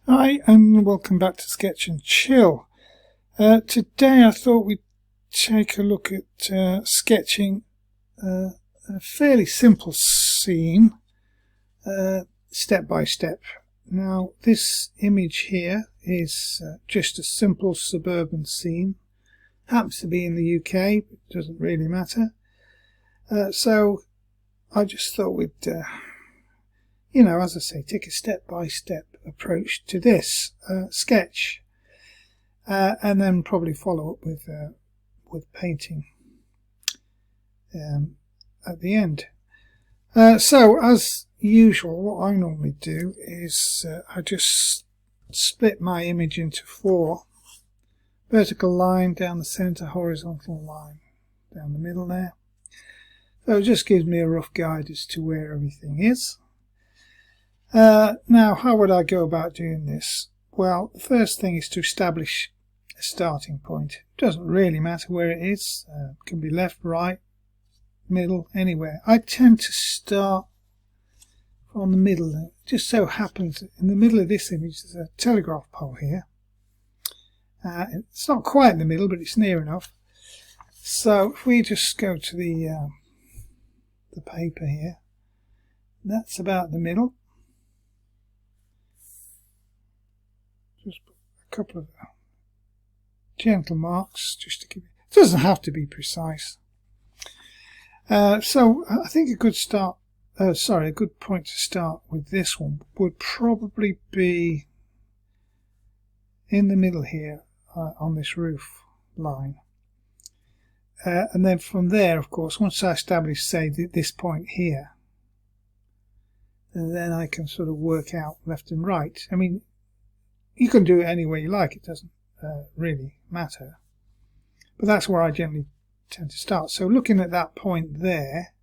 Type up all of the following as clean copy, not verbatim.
Hi and welcome back to Sketch and Chill. Today I thought we'd take a look at sketching a fairly simple scene step by step. Now this image here is just a simple suburban scene. Happens to be in the UK, but it doesn't really matter. So I just thought we'd as I say, take a step-by-step approach to this sketch, and then probably follow up with painting at the end. So, as usual, what I normally do is I just split my image into four: vertical line down the centre, horizontal line down the middle there. So it just gives me a rough guide as to where everything is. Now, how would I go about doing this? Well, the first thing is to establish a starting point. It doesn't really matter where it is. It can be left, right, middle, anywhere. I tend to start from the middle. It just so happens that in the middle of this image there's a telegraph pole here. It's not quite in the middle, but it's near enough. So if we just go to the paper here, that's about the middle. Just put a couple of gentle marks just to give it doesn't have to be precise. So I think a good point to start with this one would probably be in the middle here on this roof line. And then from there, of course, once I establish, say, this point here, then I can sort of work out left and right. I mean, you can do it any way you like, it doesn't really matter. But that's where I generally tend to start. So looking at that point there,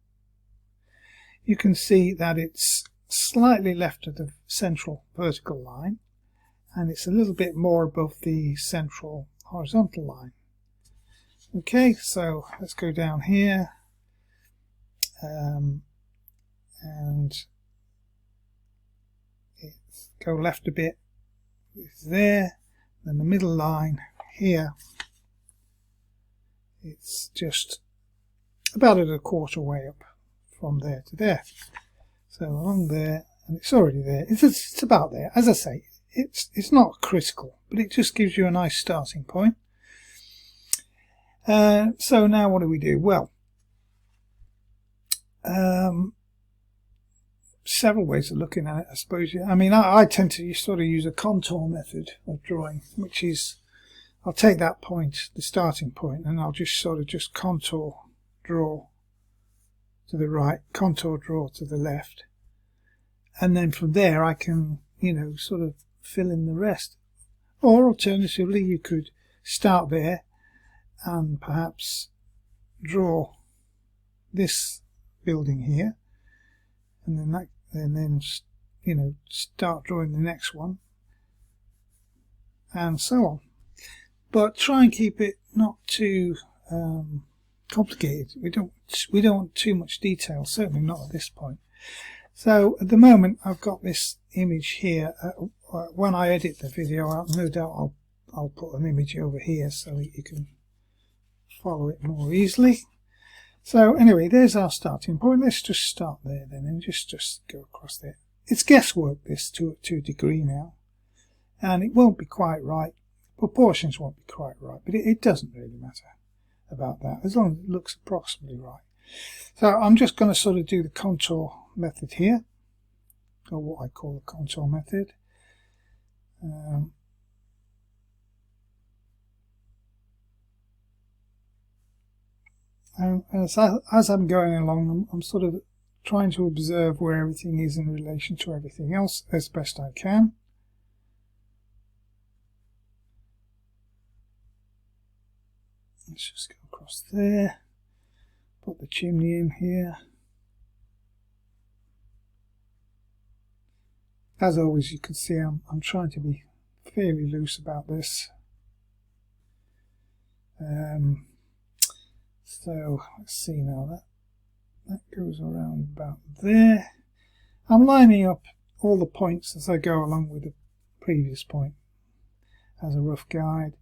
you can see that it's slightly left of the central vertical line, and it's a little bit more above the central horizontal line. Okay, so let's go down here, and go left a bit. It's there, then the middle line here, it's just about at a quarter way up from there to there. So along there, and it's already there. It's about there. As I say, it's not critical, but it just gives you a nice starting point. So now what do we do? Well, several ways of looking at it, I suppose. I mean, I tend to sort of use a contour method of drawing, which is I'll take that point, the starting point, and I'll just sort of contour draw to the right, contour draw to the left, and then from there I can, sort of fill in the rest. Or alternatively, you could start there and perhaps draw this building here, and then start drawing the next one, and so on. But try and keep it not too complicated. We don't want too much detail, certainly not at this point. So at the moment I've got this image here. When I edit the video, no doubt I'll put an image over here so that you can follow it more easily. So anyway, there's our starting point. Let's just start there then and just go across there. It's guesswork, this, to a degree now, and it won't be quite right. Proportions won't be quite right, but it doesn't really matter about that as long as it looks approximately right. So I'm just going to sort of do the contour method here, or what I call the contour method. And as I'm going along, I'm sort of trying to observe where everything is in relation to everything else as best I can. Let's just go across there, put the chimney in here. As always, you can see I'm trying to be fairly loose about this. So let's see now, that goes around about there. I'm lining up all the points as I go along with previous point as a rough guide,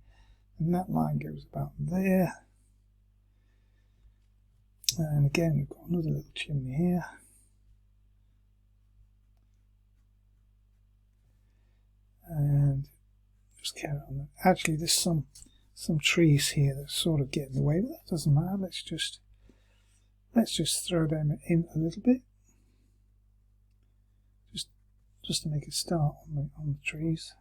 and that line goes about there. And again, we've got another little chimney here. And just carry on. Actually, there's some trees here that sort of get in the way, but that doesn't matter. Let's just throw them in a little bit, just to make a start on the trees.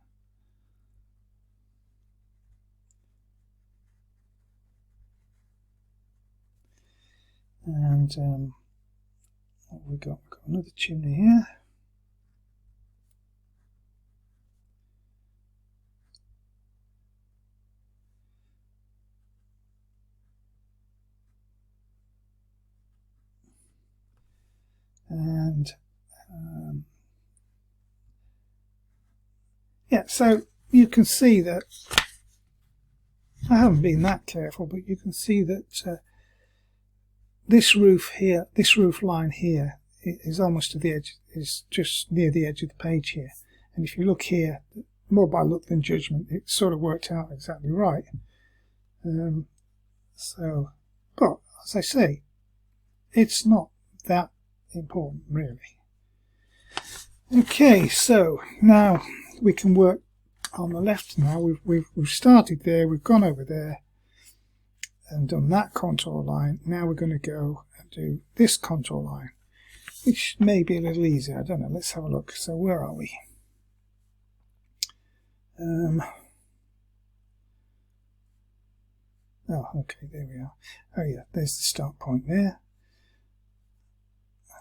And what we've got another chimney here. And yeah, so you can see that I haven't been that careful, but you can see that this roof here, this roof line here, is almost to the edge, is just near the edge of the page here. And if you look here, more by look than judgment, it sort of worked out exactly right. So, but as I say, it's not that important really. Okay, so now we can work on the left. Now we've started there, we've gone over there and done that contour line. Now we're going to go and do this contour line, which may be a little easier. I don't know. Let's have a look. So where are we? Oh, okay, there we are. Oh yeah, there's the start point there.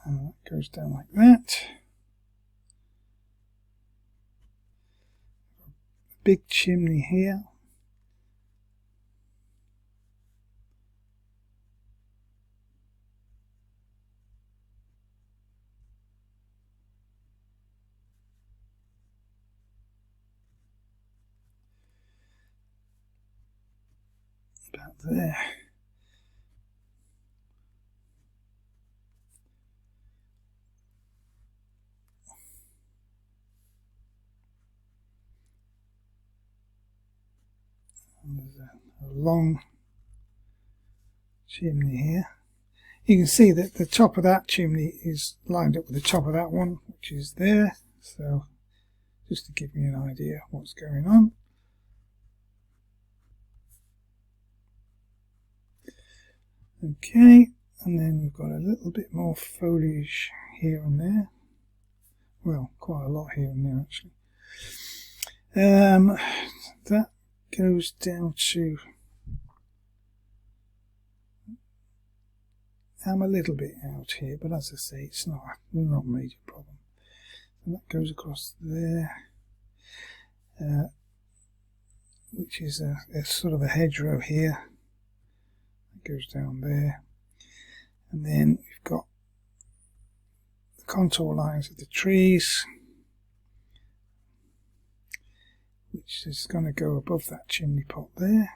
And that goes down like that. Big chimney here. About there. There's a long chimney here. You can see that the top of that chimney is lined up with the top of that one, which is there. So just to give you an idea of what's going on. Okay, and then we've got a little bit more foliage here and there. Well, quite a lot here and there actually. That goes down to, I'm a little bit out here, but as I say, it's not a major problem. And that goes across there, which is a sort of a hedgerow here. It goes down there, and then we've got the contour lines of the trees, which is going to go above that chimney pot there.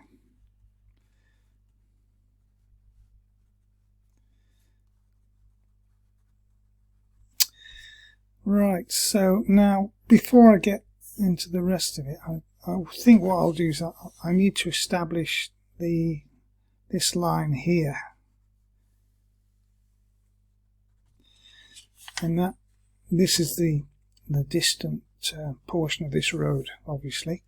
Right, so now before I get into the rest of it, I think what I'll do is I need to establish this line here, and this is the distant portion of this road, obviously.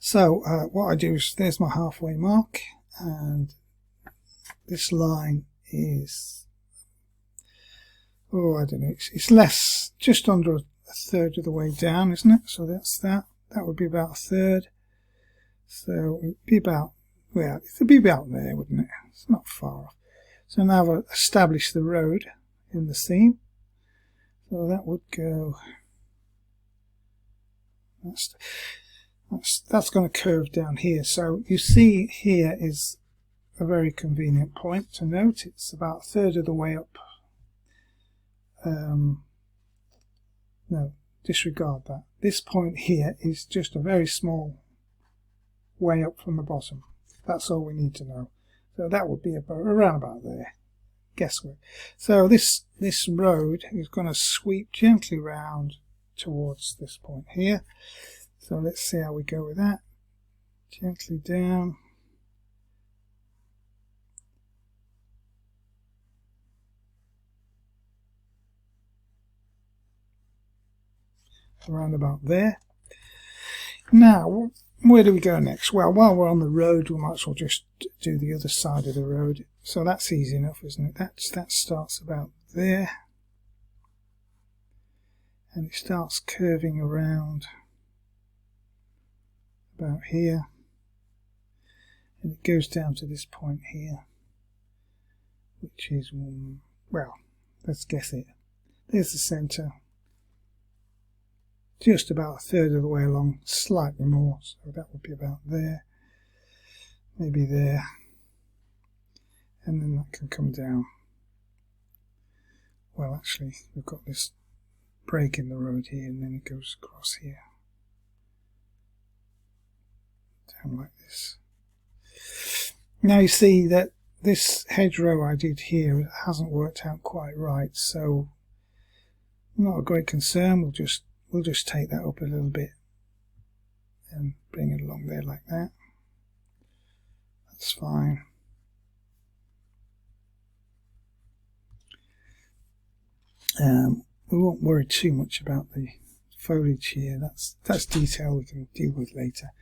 So what I do is, there's my halfway mark, and this line is, oh, I don't know, it's less, just under a third of the way down, isn't it? So that's that would be about a third. So it'd be about, well, it'd be about there, wouldn't it? It's not far off. So now I've established the road in the seam. So that would go, that's going to curve down here. So you see here is a very convenient point to note. It's about a third of the way up. No, disregard that. This point here is just a very small way up from the bottom. That's all we need to know. So that would be around about there. Guesswork. So this road is going to sweep gently round towards this point here. So let's see how we go with that. Gently down. Around about there. Now, where do we go next? Well, while we're on the road, we might as well just do the other side of the road. So that's easy enough, isn't it? That starts about there. And it starts curving around about here. And it goes down to this point here, which is, well, let's guess it. There's the centre. Just about a third of the way along, slightly more, so that would be about there, maybe there, and then that can come down. Well, actually, we've got this break in the road here, and then it goes across here, down like this. Now you see that this hedgerow I did here hasn't worked out quite right, so not a great concern. We'll just take that up a little bit and bring it along there like that. That's fine. We won't worry too much about the foliage here. That's detail we can deal with later.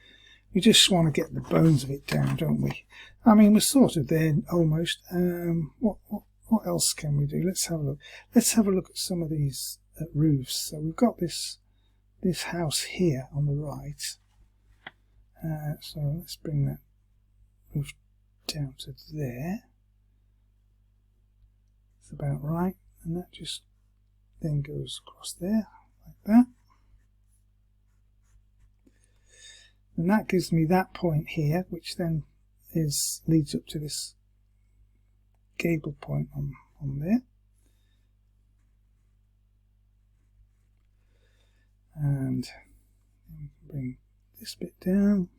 We just want to get the bones of it down, don't we? I mean, we're sort of there almost. What else can we do? Let's have a look. Let's have a look at some of these roofs. So we've got this house here on the right. So let's bring that roof down to there. It's about right, and that just then goes across there like that. And that gives me that point here, which then leads up to this gable point on there. And we can bring this bit down.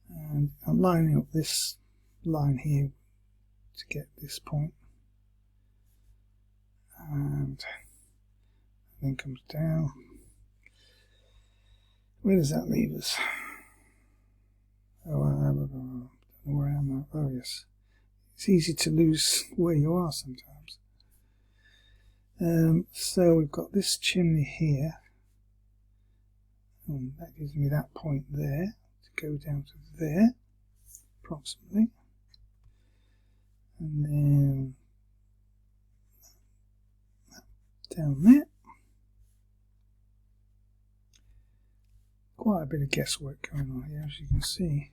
And I'm lining up this line here to get this point. And then comes down. Where does that leave us? Oh, I don't know where I am now. Oh, yes. It's easy to lose where you are sometimes. So we've got this chimney here. And that gives me that point there to go down to there, approximately. And then down there. Quite a bit of guesswork going on here, as you can see.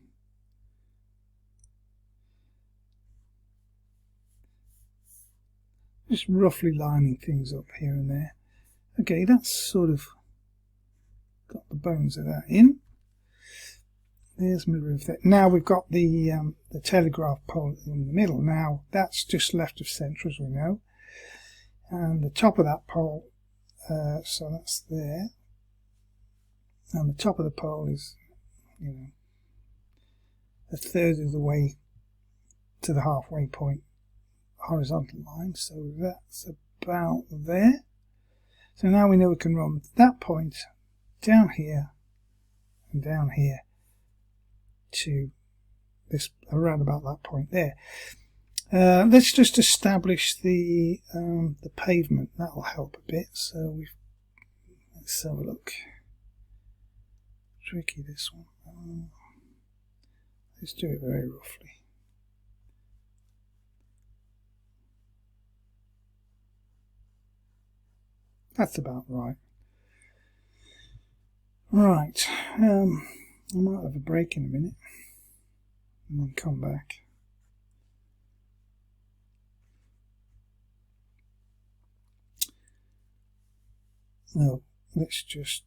Just roughly lining things up here and there. Okay, that's sort of got the bones of that in. There's my roof there. Now we've got the telegraph pole in the middle. Now that's just left of centre, as we know. And the top of that pole, so that's there. And the top of the pole is, a third of the way to the halfway point horizontal line. So that's about there. So now we know we can run that point down here and down here to this, around about that point there. Let's just establish the pavement. That'll help a bit. So let's have a look. Tricky, this one. Let's do it very roughly. That's about right. Right. I might have a break in a minute and then come back. No, let's just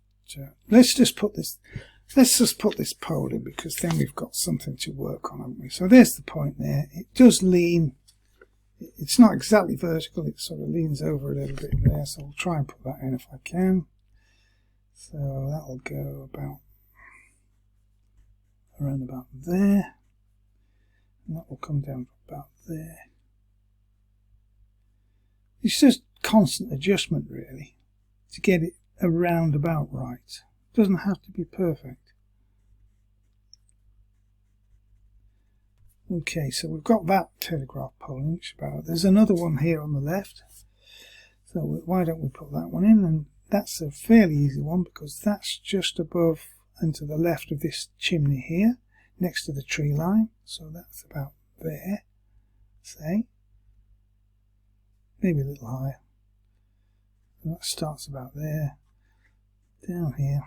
put this pole in, because then we've got something to work on, haven't we? So there's the point there. It does lean. It's not exactly vertical. It sort of leans over a little bit there. So I'll try and put that in if I can. So that'll go about around about there, and that will come down to about there. It's just constant adjustment really to get it around about right. It doesn't have to be perfect. Okay, so we've got that telegraph pole inch about. There's another one here on the left, so why don't we put that one in? And that's a fairly easy one because that's just above and to the left of this chimney here, next to the tree line. So that's about there, say. Maybe a little higher. And that starts about there, down here.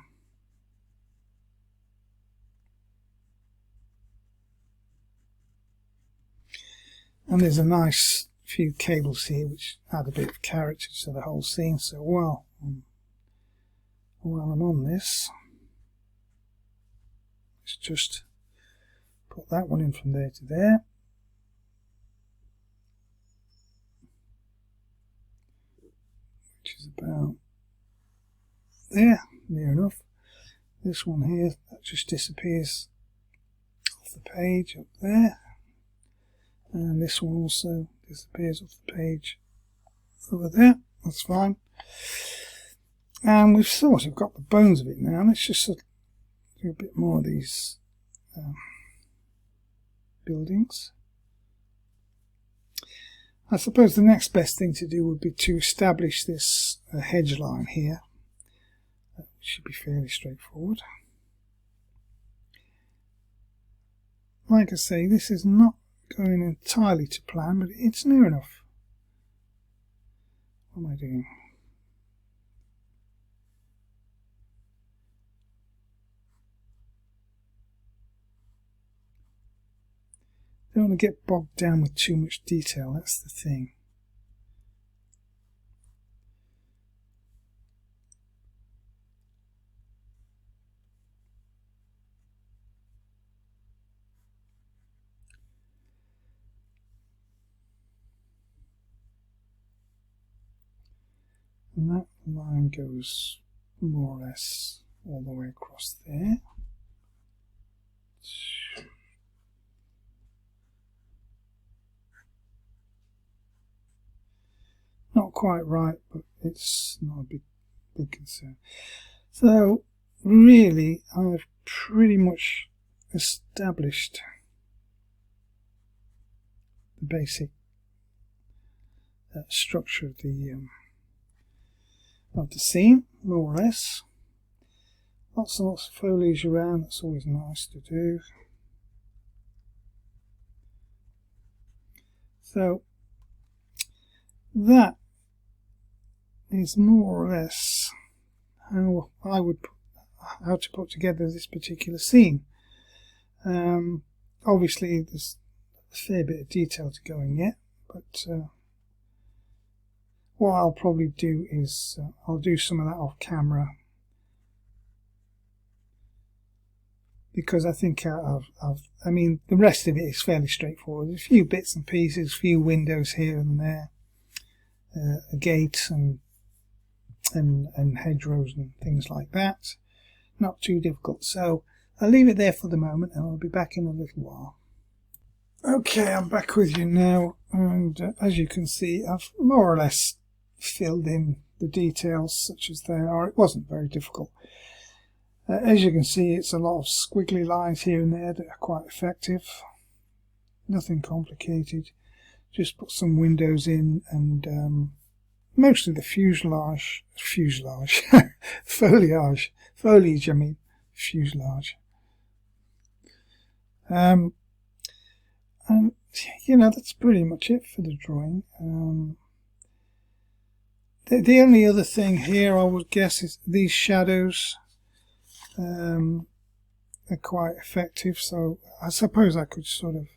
And there's a nice few cables here which add a bit of character to the whole scene. So while I'm on this, let's just put that one in from there to there. Which is about there, near enough. This one here, that just disappears off the page up there. And this one also disappears off the page over there. That's fine. And we've sort of got the bones of it now. Let's just do a bit more of these buildings. I suppose the next best thing to do would be to establish this hedge line here. That should be fairly straightforward. Like I say, this is not going entirely to plan, but it's near enough. What am I doing? Don't want to get bogged down with too much detail, that's the thing. And that line goes more or less all the way across there. Not quite right, but it's not a big concern. So really, I've pretty much established the basic structure of the scene, more or less. Lots and lots of foliage around. That's always nice to do. So that is more or less how how to put together this particular scene. Obviously there's a fair bit of detail to go in yet, but what I'll probably do is I'll do some of that off camera, because I think I mean the rest of it is fairly straightforward. A few bits and pieces, a few windows here and there, a gate and hedgerows and things like that. Not too difficult, so I'll leave it there for the moment and I'll be back in a little while. Okay, I'm back with you now, and as you can see, I've more or less filled in the details such as they are. It wasn't very difficult. As you can see, it's a lot of squiggly lines here and there that are quite effective. Nothing complicated. Just put some windows in and mostly the foliage, I mean, fuselage. And you know, that's pretty much it for the drawing. The only other thing here I would guess is these shadows are quite effective, so I suppose I could sort of,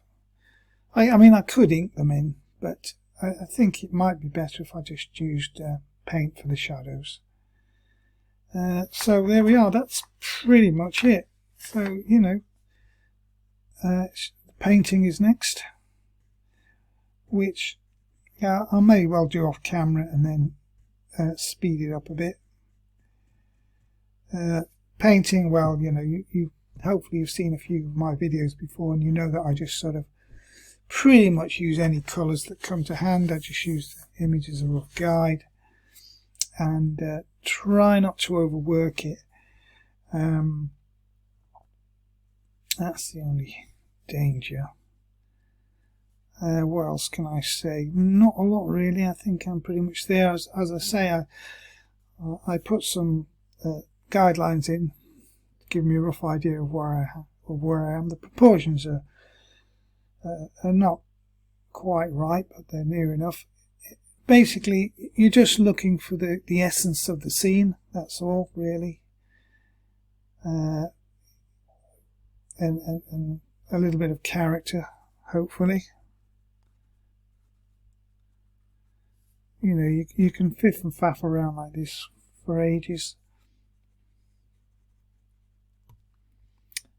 I mean I could ink them in, but I think it might be better if I just used paint for the shadows. So there we are, that's pretty much it. So, you know, painting is next, which I may well do off camera and then speed it up a bit. Painting, well, you know, you hopefully you've seen a few of my videos before and you know that I just sort of pretty much use any colours that come to hand. I just use the image as a rough guide and try not to overwork it. That's the only danger. What else can I say? Not a lot really. I think I'm pretty much there. As I say, I put some guidelines in to give me a rough idea of where I am. The proportions are not quite right, but they're near enough. Basically, you're just looking for the essence of the scene. That's all, really. And a little bit of character, hopefully. You know, you can fiff and faff around like this for ages.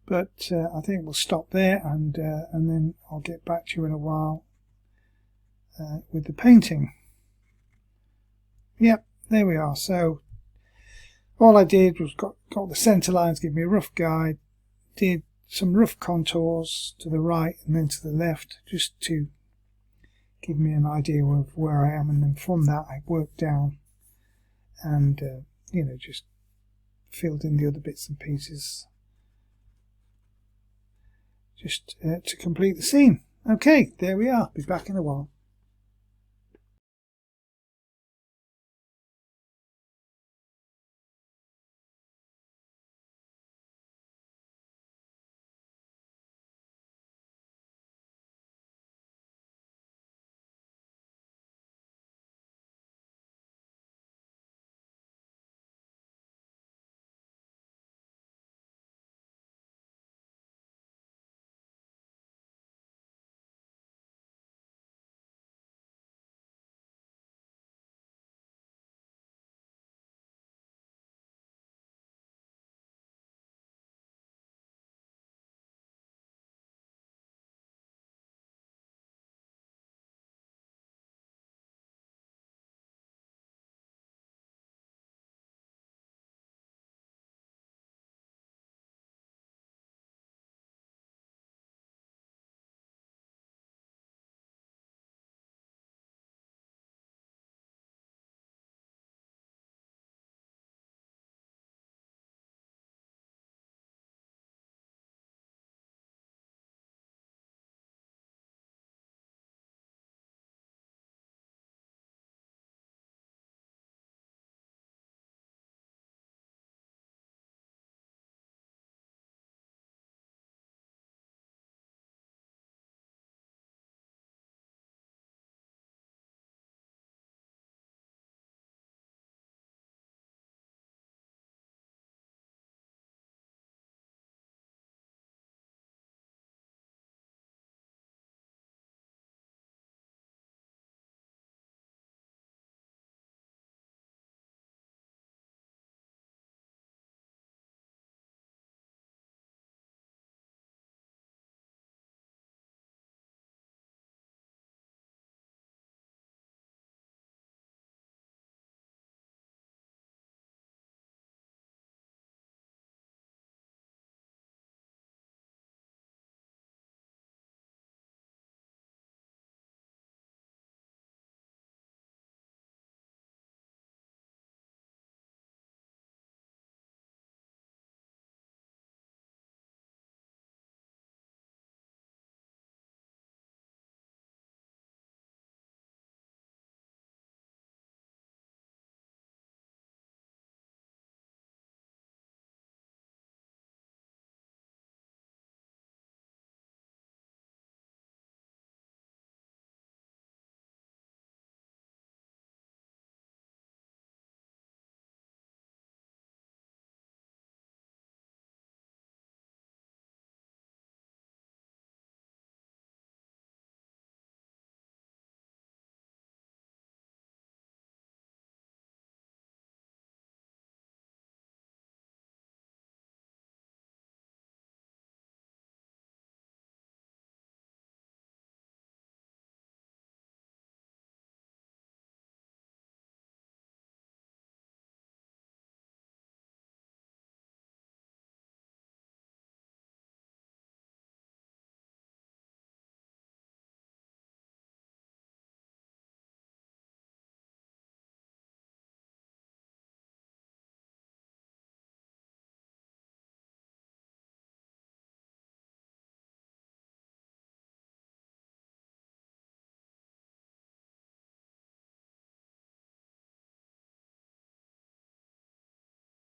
But I think we'll stop there, and then I'll get back to you in a while with the painting. Yep, there we are. So all I did was got the centre lines, give me a rough guide, did some rough contours to the right and then to the left, just to give me an idea of where I am, and then from that I worked down and you know, just filled in the other bits and pieces just to complete the scene. Okay, there we are. Be back in a while.